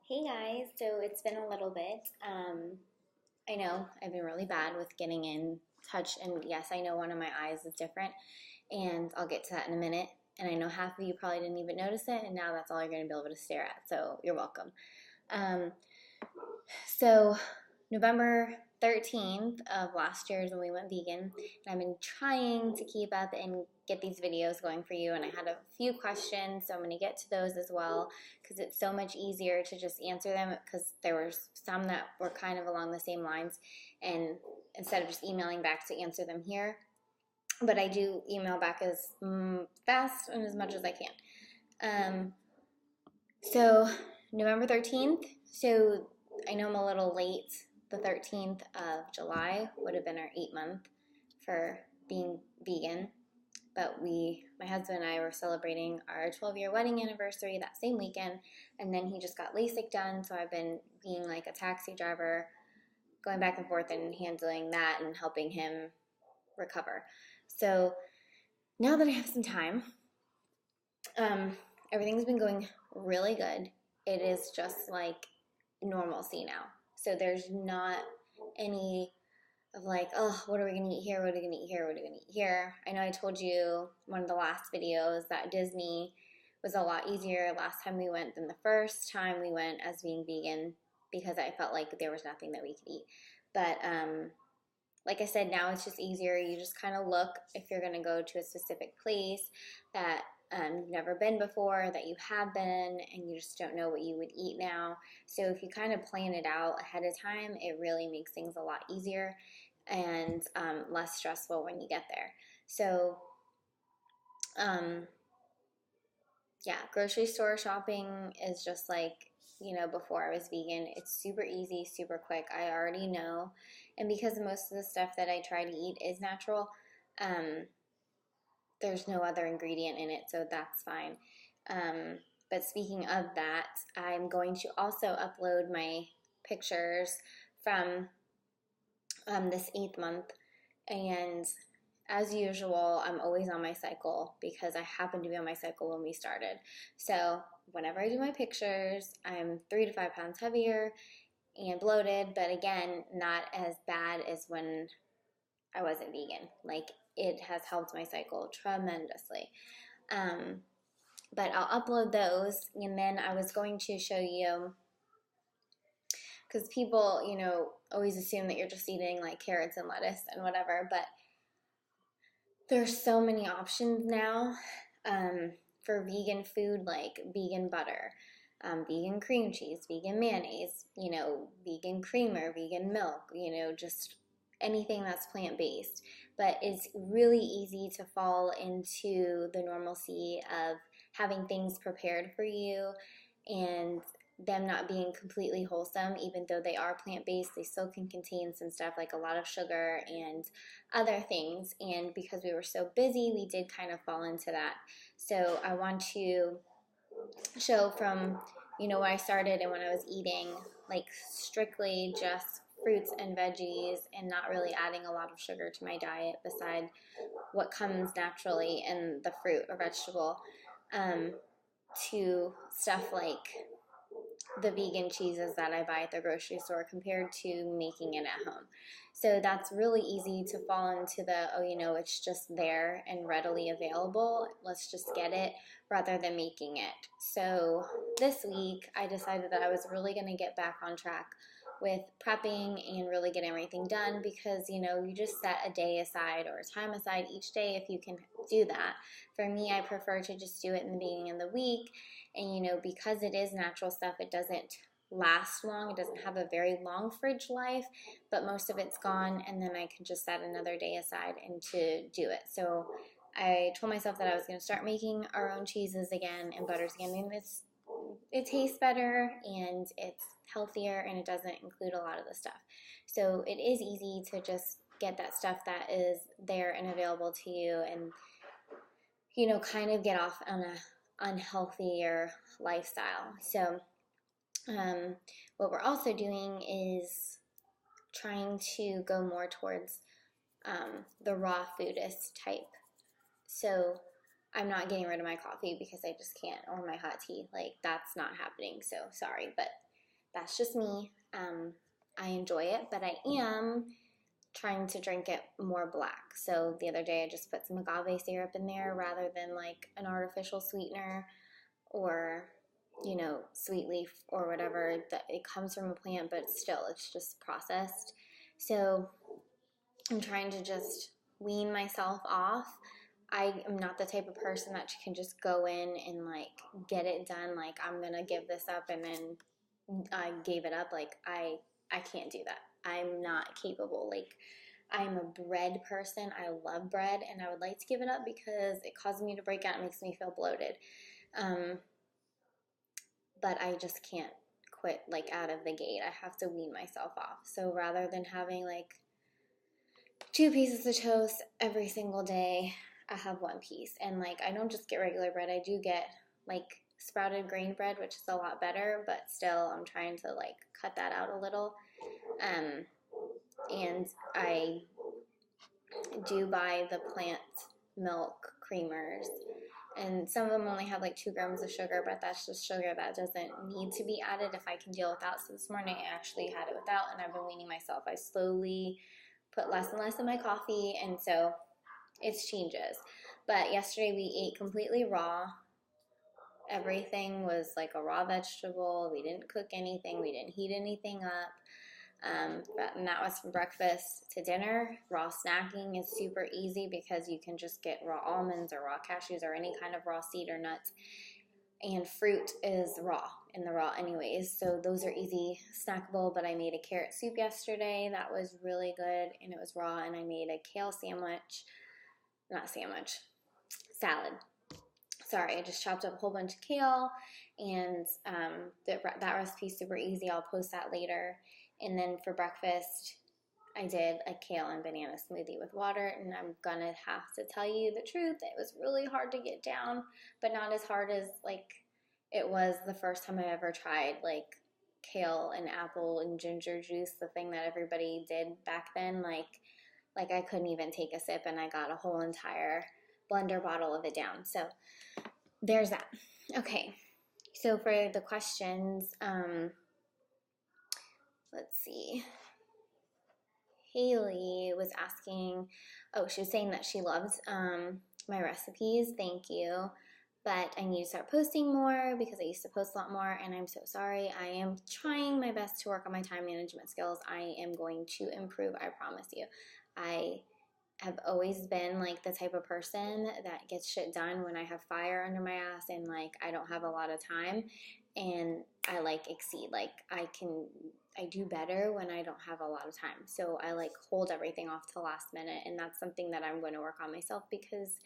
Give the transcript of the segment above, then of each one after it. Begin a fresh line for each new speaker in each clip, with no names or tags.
Hey guys, so it's been a little bit. I know I've been really bad with getting in touch, and yes, I know one of my eyes is different, and I'll get to that in a minute. And I know half of you probably didn't even notice it, and now that's all you're going to be able to stare at, so you're welcome. Um, so November 13th of last year is when we went vegan, and I've been trying to keep up and get these videos going for you, and I had a few questions, so I'm going to get to those as well because it's so much easier to just answer them because there were some that were kind of along the same lines, and instead of just emailing back to answer them here, but I do email back as fast and as much as I can. So November 13th, so I know I'm a little late. The 13th of July would have been our 8 month for being vegan. But my husband and I were celebrating our 12-year wedding anniversary that same weekend. And then he just got LASIK done. So I've been being like a taxi driver, going back and forth and handling that and helping him recover. So now that I have some time, everything's been going really good. It is just like normalcy now. So there's not any of like, oh, what are we gonna eat here? What are we gonna eat here? What are we gonna eat here? I know I told you one of the last videos that Disney was a lot easier last time we went than the first time we went as being vegan because I felt like there was nothing that we could eat. But like I said, now it's just easier. You just kind of look if you're going to go to a specific place that you've never been before, that you have been, and you just don't know what you would eat now. So if you kind of plan it out ahead of time, it really makes things a lot easier and less stressful when you get there. So, yeah, grocery store shopping is just like, before I was vegan. It's super easy, super quick. I already know. And because most of the stuff that I try to eat is natural, there's no other ingredient in it, so that's fine. But speaking of that, I'm going to also upload my pictures from this 8th month. And as usual, I'm always on my cycle because I happened to be on my cycle when we started. So whenever I do my pictures, I'm 3 to 5 pounds heavier and bloated, but again, not as bad as when I wasn't vegan. Like, it has helped my cycle tremendously. But I'll upload those, and then I was going to show you, because people, always assume that you're just eating like carrots and lettuce and whatever, but there's so many options now for vegan food, like vegan butter, vegan cream cheese, vegan mayonnaise, vegan creamer, vegan milk, just anything that's plant-based. But it's really easy to fall into the normalcy of having things prepared for you and them not being completely wholesome. Even though they are plant-based, they still can contain some stuff like a lot of sugar and other things. And because we were so busy, we did kind of fall into that. So I want to show from, when I started and when I was eating like strictly just fruits and veggies and not really adding a lot of sugar to my diet beside what comes naturally in the fruit or vegetable, to stuff like the vegan cheeses that I buy at the grocery store compared to making it at home. So that's really easy to fall into the, it's just there and readily available. Let's just get it rather than making it. So this week I decided that I was really going to get back on track with prepping and really getting everything done because, you just set a day aside or a time aside each day if you can do that. For me, I prefer to just do it in the beginning of the week. And, because it is natural stuff, it doesn't last long. It doesn't have a very long fridge life, but most of it's gone, and then I can just set another day aside and to do it. So I told myself that I was going to start making our own cheeses again and butters again. And it tastes better, and it's healthier, and it doesn't include a lot of the stuff. So it is easy to just get that stuff that is there and available to you and, kind of get off on a unhealthier lifestyle. So what we're also doing is trying to go more towards the raw foodist type. So I'm not getting rid of my coffee because I just can't, or my hot tea. Like, that's not happening. So sorry, but that's just me. I enjoy it, but I am trying to drink it more black. So the other day I just put some agave syrup in there rather than like an artificial sweetener or, you know, sweet leaf or whatever. That it comes from a plant, but still it's just processed. So I'm trying to just wean myself off. I am not the type of person that can just go in and like get it done. Like I'm gonna give this up and then I gave it up. Like I can't do that. I'm not capable. Like I'm a bread person. I love bread and I would like to give it up because it causes me to break out. It makes me feel bloated. But I just can't quit like out of the gate. I have to wean myself off. So rather than having like 2 pieces of toast every single day, I have 1 piece. And like I don't just get regular bread. I do get like sprouted grain bread, which is a lot better, but still I'm trying to like cut that out a little. And I do buy the plant milk creamers, and some of them only have like 2 grams of sugar, but that's just sugar that doesn't need to be added if I can deal without. So this morning I actually had it without, and I've been weaning myself. I slowly put less and less in my coffee, and so it changes. But yesterday we ate completely raw. Everything was like a raw vegetable. We didn't cook anything. We didn't heat anything up. And that was from breakfast to dinner. Raw snacking is super easy because you can just get raw almonds or raw cashews or any kind of raw seed or nuts. And fruit is raw in the raw anyways, so those are easy snackable. But I made a carrot soup yesterday that was really good, and it was raw. And I made a kale salad. Sorry, I just chopped up a whole bunch of kale, and that recipe's super easy. I'll post that later. And then for breakfast, I did a kale and banana smoothie with water, and I'm gonna have to tell you the truth. It was really hard to get down, but not as hard as like it was the first time I ever tried like kale and apple and ginger juice, the thing that everybody did back then. Like I couldn't even take a sip, and I got a whole entire blender bottle of it down. So there's that. Okay, so for the questions, let's see. Haley was asking, she was saying that she loves my recipes. Thank you. But I need to start posting more because I used to post a lot more, and I'm so sorry. I am trying my best to work on my time management skills. I am going to improve, I promise you. I have always been like the type of person that gets shit done when I have fire under my ass and like I don't have a lot of time, and I like exceed. Like I do better when I don't have a lot of time. So I like hold everything off to the last minute, and that's something that I'm going to work on myself because,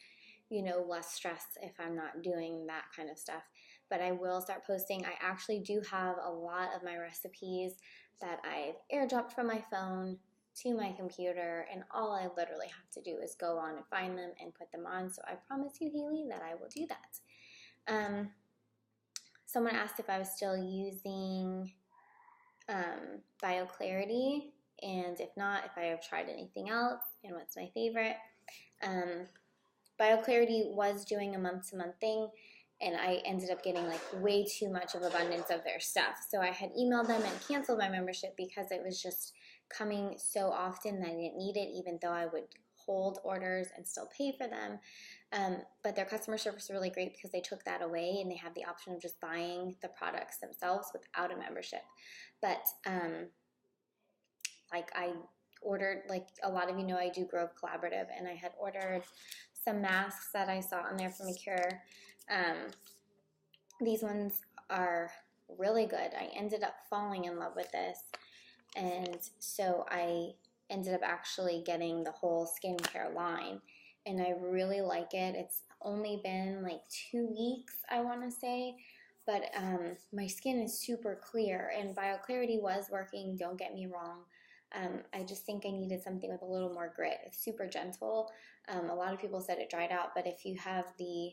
you know, less stress if I'm not doing that kind of stuff. But I will start posting. I actually do have a lot of my recipes that I've airdropped from my phone to my computer, and all I literally have to do is go on and find them and put them on. So I promise you, Haley, that I will do that. Someone asked if I was still using BioClarity, and if not, if I have tried anything else and what's my favorite. BioClarity was doing a month-to-month thing, and I ended up getting like way too much of abundance of their stuff. So I had emailed them and canceled my membership because it was just coming so often that I didn't need it, even though I would hold orders and still pay for them. But their customer service is really great because they took that away, and they have the option of just buying the products themselves without a membership. But like I ordered, like a lot of you know, I do Grove Collaborative, and I had ordered some masks that I saw on there from Acure. These ones are really good. I ended up falling in love with this, and so I ended up actually getting the whole skincare line, and I really like it. It's only been like 2 weeks, I want to say, but my skin is super clear, and BioClarity was working, don't get me wrong. I just think I needed something with a little more grit. It's super gentle. A lot of people said it dried out, but if you have the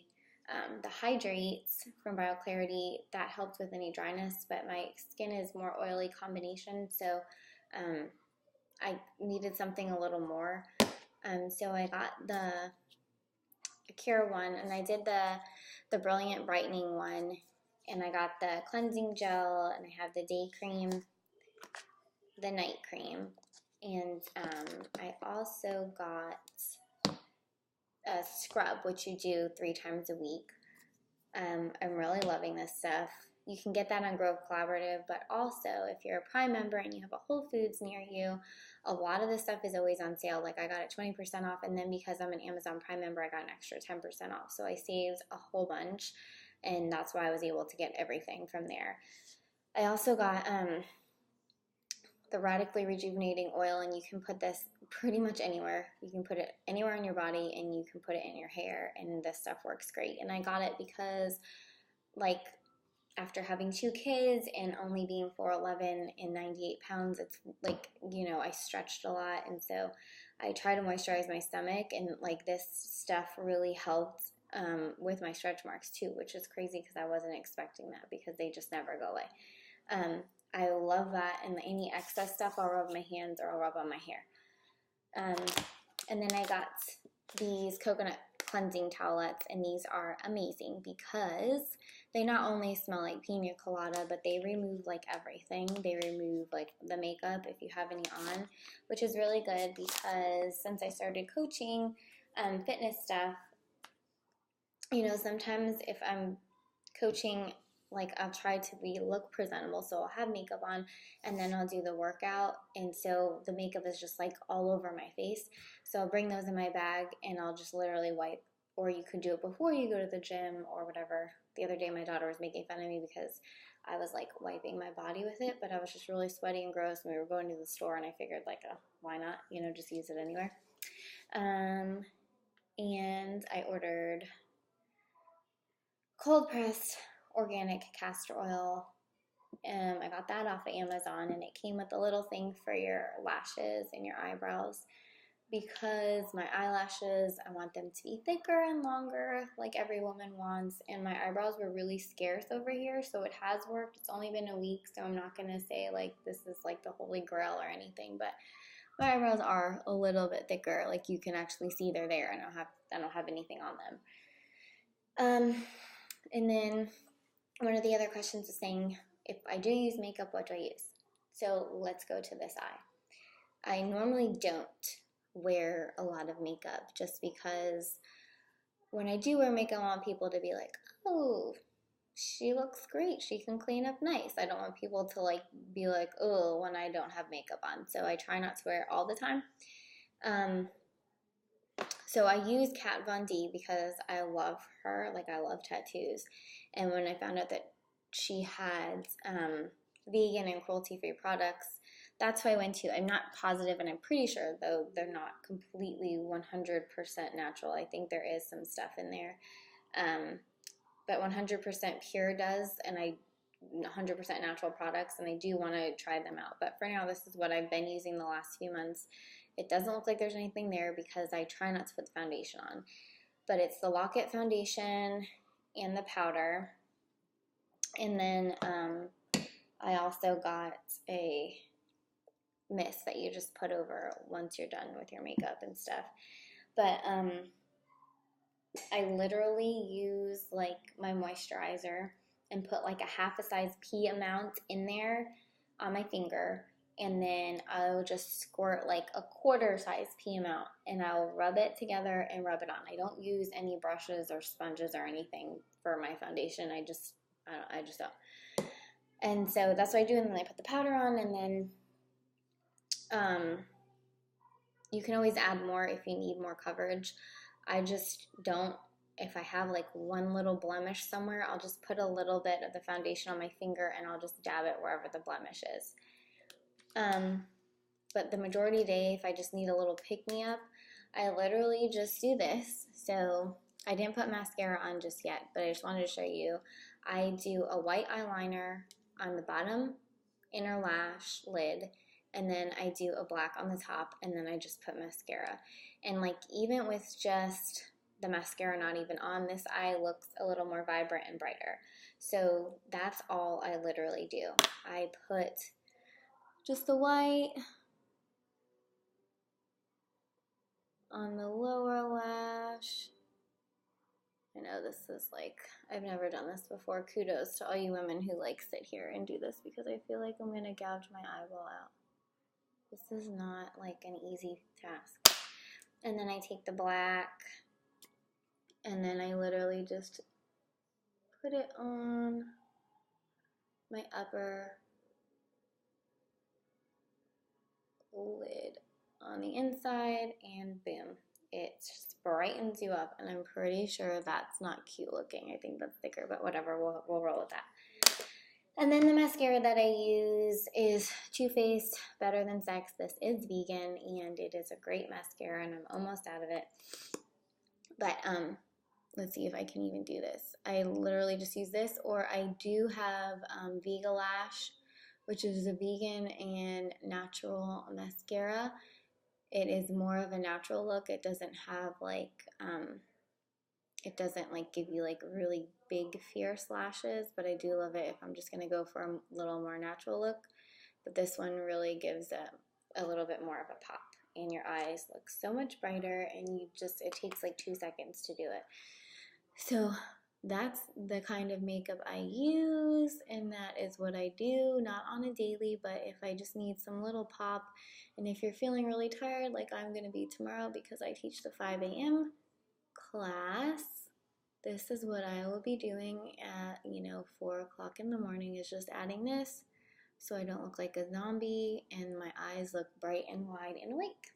hydrates from BioClarity, that helps with any dryness, but my skin is more oily combination, so I needed something a little more. So I got the Acure one, and I did the Brilliant Brightening one, And I got the cleansing gel, and I have the day cream, the night cream, and I also got a scrub, which you do 3 times a week. I'm really loving this stuff. You can get that on Grove Collaborative, but also if you're a Prime member and you have a Whole Foods near you, a lot of this stuff is always on sale. Like I got it 20% off, and then because I'm an Amazon Prime member, I got an extra 10% off. So I saved a whole bunch, and that's why I was able to get everything from there. I also got the Radically Rejuvenating Oil, and you can put this pretty much anywhere. You can put it anywhere on your body, and you can put it in your hair, and this stuff works great. And I got it because, like, after having 2 kids and only being 4'11" and 98 pounds, it's like, you know, I stretched a lot, and so I try to moisturize my stomach, and like this stuff really helped with my stretch marks too, which is crazy because I wasn't expecting that because they just never go away. I love that, and any excess stuff I'll rub my hands or I'll rub on my hair. And then I got these coconut cleansing towelettes, and these are amazing because they not only smell like pina colada, but they remove like everything. They remove like the makeup if you have any on, which is really good because since I started coaching fitness stuff, you know, sometimes if I'm coaching, like I'll try to look presentable, so I'll have makeup on and then I'll do the workout, and so the makeup is just like all over my face. So I'll bring those in my bag and I'll just literally wipe, or you could do it before you go to the gym or whatever. The other day my daughter was making fun of me because I was like wiping my body with it, but I was just really sweaty and gross, and we were going to the store, and I figured like, oh, why not, you know, just use it anywhere. And I ordered cold pressed organic castor oil. I got that off of Amazon, and it came with a little thing for your lashes and your eyebrows because my eyelashes, I want them to be thicker and longer like every woman wants, and my eyebrows were really scarce over here, so it has worked. It's only been a week, so I'm not going to say like this is like the holy grail or anything, but my eyebrows are a little bit thicker. Like you can actually see they're there. I don't have anything on them. And then one of the other questions is saying, if I do use makeup, what do I use? So let's go to this eye. I normally don't wear a lot of makeup just because when I do wear makeup, I want people to be like, oh, she looks great. She can clean up nice. I don't want people to like be like, oh, when I don't have makeup on. So I try not to wear it all the time. So I use Kat Von D because I love her. Like I love tattoos. And when I found out that she had vegan and cruelty-free products, that's who I went to. I'm not positive, and I'm pretty sure, though, they're not completely 100% natural. I think there is some stuff in there. But 100% pure does, and 100% natural products, and I do want to try them out. But for now, this is what I've been using the last few months. It doesn't look like there's anything there because I try not to put the foundation on. But it's the Lock-It foundation and the powder. And then I also got a mist that you just put over once you're done with your makeup and stuff. But I literally use like my moisturizer and put like a half a size pea amount in there on my finger, and then I'll just squirt like a quarter size pea amount, and I'll rub it together and rub it on. I don't use any brushes or sponges or anything for my foundation. I just don't. And so that's what I do, and then I put the powder on, and then you can always add more if you need more coverage. I just don't. If I have like one little blemish somewhere, I'll just put a little bit of the foundation on my finger and I'll just dab it wherever the blemish is. But the majority of the day, if I just need a little pick-me-up, I literally just do this. So I didn't put mascara on just yet, but I just wanted to show you. I do a white eyeliner on the bottom inner lash lid, and then I do a black on the top, and then I just put mascara. And like even with just the mascara not even on, this eye looks a little more vibrant and brighter. So that's all I literally do. I put just the white on the lower lash, I know this is like, I've never done this before. Kudos to all you women who like sit here and do this, because I feel like I'm going to gouge my eyeball out. This is not like an easy task. And then I take the black and then I literally just put it on my upper lid on the inside, and boom, it just brightens you up. And I'm pretty sure that's not cute looking. I think that's thicker, but whatever, we'll roll with that. And then the mascara that I use is Too Faced Better Than Sex. This is vegan and it is a great mascara, and I'm almost out of it. But let's see if I can even do this. I literally just use this, or I do have Vigalash, which is a vegan and natural mascara. It is more of a natural look. It doesn't have like, it doesn't like give you like really big fierce lashes, but I do love it if I'm just gonna go for a little more natural look. But this one really gives a little bit more of a pop, and your eyes look so much brighter, and it takes like 2 seconds to do it. So that's the kind of makeup I use, and that is what I do, not on a daily, but if I just need some little pop. And if you're feeling really tired, like I'm going to be tomorrow because I teach the 5 a.m. class, this is what I will be doing at, 4 o'clock in the morning, is just adding this so I don't look like a zombie and my eyes look bright and wide and awake.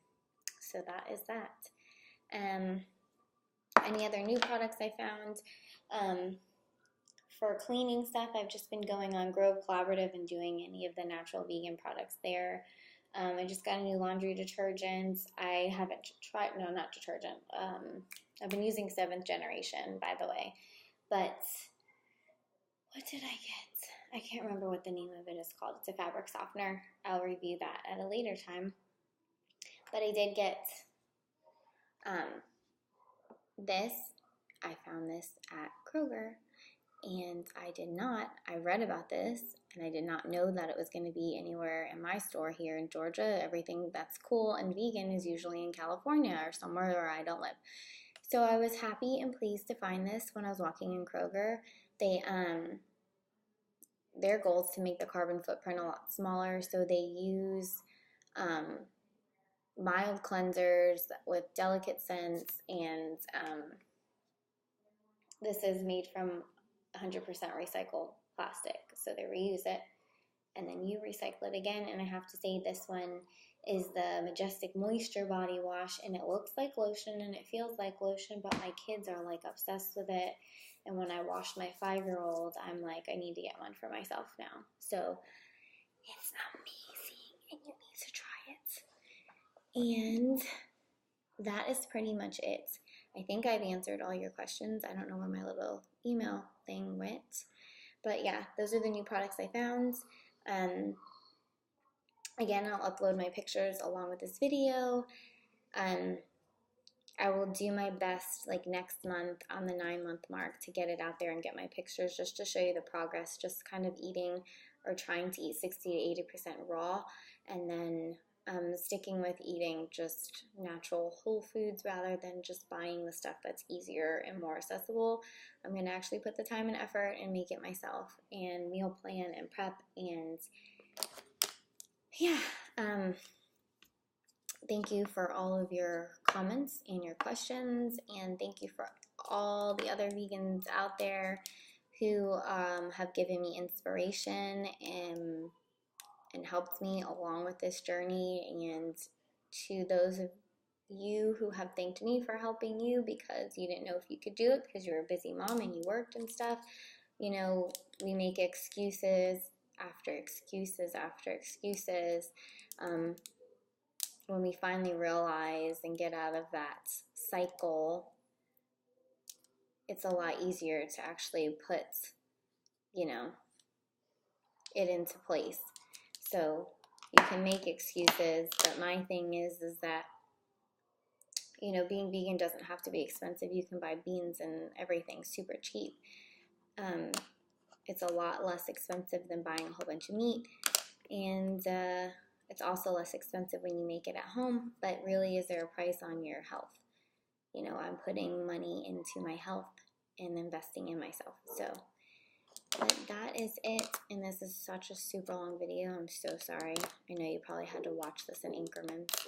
So that is that. Any other new products I found? For cleaning stuff, I've just been going on Grove Collaborative and doing any of the natural vegan products there. I just got a new laundry detergent. I haven't tried, no, not detergent. I've been using 7th generation, by the way. But what did I get? I can't remember what the name of it is called. It's a fabric softener. I'll review that at a later time. But I did get this. I found this at Kroger. And I read about this, and I did not know that it was going to be anywhere in my store here in Georgia. Everything that's cool and vegan is usually in California or somewhere where I don't live. So I was happy and pleased to find this when I was walking in Kroger. Their goal is to make the carbon footprint a lot smaller, so they use mild cleansers with delicate scents, and this is made from 100% recycled plastic, so they reuse it and then you recycle it again. And I have to say, this one is the Majestic Moisture Body Wash, and it looks like lotion and it feels like lotion, but my kids are like obsessed with it. And when I wash my 5-year-old, I'm like, I need to get one for myself now. So it's amazing and you need to try it. And that is pretty much it. I think I've answered all your questions. I don't know where my little email thing went. But yeah, those are the new products I found. Again, I'll upload my pictures along with this video. I will do my best like next month on the 9-month mark to get it out there and get my pictures, just to show you the progress, just kind of eating or trying to eat 60 to 80% raw, and then sticking with eating just natural whole foods rather than just buying the stuff that's easier and more accessible. I'm going to actually put the time and effort and make it myself, and meal plan and prep, and yeah. Thank you for all of your comments and your questions, and thank you for all the other vegans out there who have given me inspiration and helped me along with this journey, and to those of you who have thanked me for helping you because you didn't know if you could do it because you're a busy mom and you worked and stuff. We make excuses after excuses after excuses. When we finally realize and get out of that cycle, it's a lot easier to actually put, it into place. So you can make excuses, but my thing is that, being vegan doesn't have to be expensive. You can buy beans and everything super cheap. It's a lot less expensive than buying a whole bunch of meat, and it's also less expensive when you make it at home. But really, is there a price on your health? I'm putting money into my health and investing in myself. So, but that is it, and this is such a super long video. I'm so sorry. I know you probably had to watch this in increments.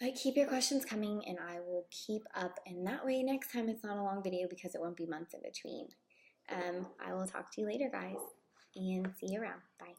But keep your questions coming, and I will keep up, and that way next time it's not a long video because it won't be months in between. I will talk to you later, guys, and see you around. Bye.